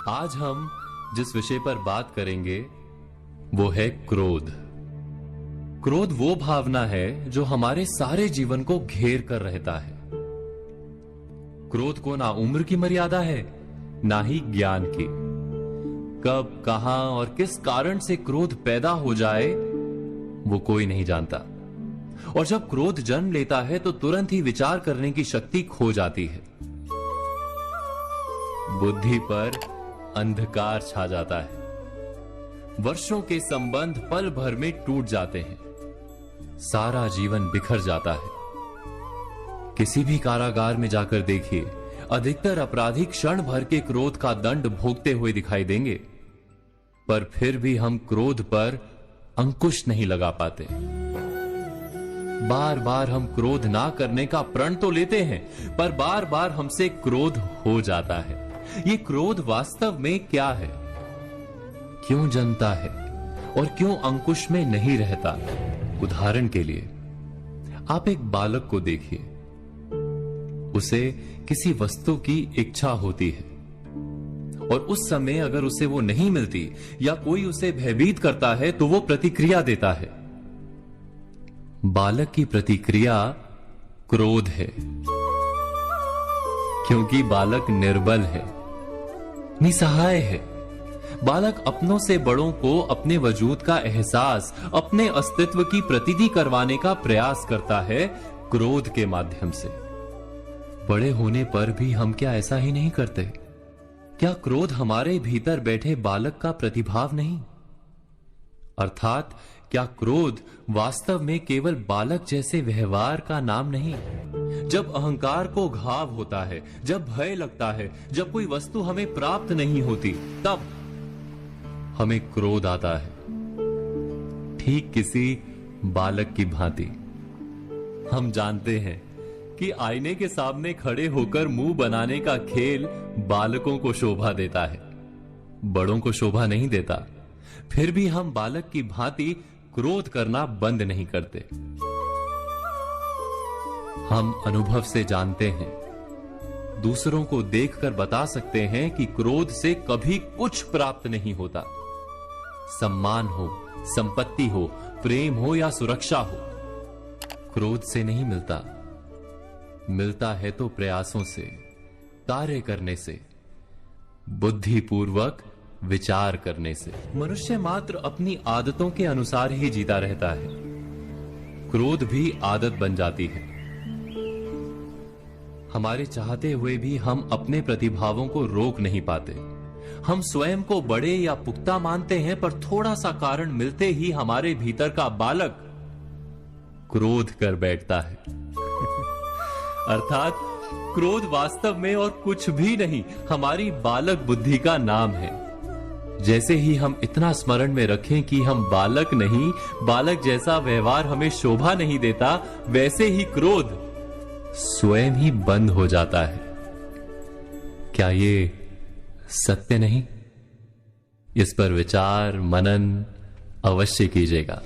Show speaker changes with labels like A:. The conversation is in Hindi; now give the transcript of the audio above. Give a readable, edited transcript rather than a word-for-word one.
A: आज हम जिस विषय पर बात करेंगे वो है क्रोध। क्रोध वो भावना है जो हमारे सारे जीवन को घेर कर रहता है। क्रोध को ना उम्र की मर्यादा है, ना ही ज्ञान की। कब, कहां और किस कारण से क्रोध पैदा हो जाए वो कोई नहीं जानता। और जब क्रोध जन्म लेता है तो तुरंत ही विचार करने की शक्ति खो जाती है। बुद्धि पर अंधकार छा जाता है। वर्षों के संबंध पल भर में टूट जाते हैं। सारा जीवन बिखर जाता है। किसी भी कारागार में जाकर देखिए, अधिकतर अपराधी क्षण भर के क्रोध का दंड भोगते हुए दिखाई देंगे, पर फिर भी हम क्रोध पर अंकुश नहीं लगा पाते। बार बार हम क्रोध ना करने का प्रण तो लेते हैं, पर बार बार हमसे क्रोध हो जाता है। ये क्रोध वास्तव में क्या है, क्यों जन्मता है और क्यों अंकुश में नहीं रहता? उदाहरण के लिए आप एक बालक को देखिए। उसे किसी वस्तु की इच्छा होती है और उस समय अगर उसे वो नहीं मिलती या कोई उसे भयभीत करता है तो वो प्रतिक्रिया देता है। बालक की प्रतिक्रिया क्रोध है, क्योंकि बालक निर्बल है, निसहाय है। बालक अपनों से बड़ों को अपने वजूद का एहसास, अपने अस्तित्व की प्रतीति करवाने का प्रयास करता है क्रोध के माध्यम से। बड़े होने पर भी हम क्या ऐसा ही नहीं करते? क्या क्रोध हमारे भीतर बैठे बालक का प्रतिभाव नहीं? अर्थात क्या क्रोध वास्तव में केवल बालक जैसे व्यवहार का नाम नहीं? जब अहंकार को घाव होता है, जब भय लगता है, जब कोई वस्तु हमें प्राप्त नहीं होती, तब हमें क्रोध आता है, ठीक किसी बालक की भांति। हम जानते हैं कि आईने के सामने खड़े होकर मुंह बनाने का खेल बालकों को शोभा देता है, बड़ों को शोभा नहीं देता। फिर भी हम बालक की भांति क्रोध करना बंद नहीं करते। हम अनुभव से जानते हैं, दूसरों को देखकर बता सकते हैं कि क्रोध से कभी कुछ प्राप्त नहीं होता। सम्मान हो, संपत्ति हो, प्रेम हो या सुरक्षा हो, क्रोध से नहीं मिलता। मिलता है तो प्रयासों से, कार्य करने से, बुद्धिपूर्वक विचार करने से। मनुष्य मात्र अपनी आदतों के अनुसार ही जीता रहता है। क्रोध भी आदत बन जाती है। हमारे चाहते हुए भी हम अपने प्रतिभावों को रोक नहीं पाते। हम स्वयं को बड़े या पुख्ता मानते हैं, पर थोड़ा सा कारण मिलते ही हमारे भीतर का बालक क्रोध कर बैठता है। अर्थात क्रोध वास्तव में और कुछ भी नहीं, हमारी बालक बुद्धि का नाम है। जैसे ही हम इतना स्मरण में रखें कि हम बालक नहीं, बालक जैसा व्यवहार हमें शोभा नहीं देता, वैसे ही क्रोध स्वयं ही बंद हो जाता है। क्या ये सत्य नहीं? इस पर विचार मनन अवश्य कीजिएगा।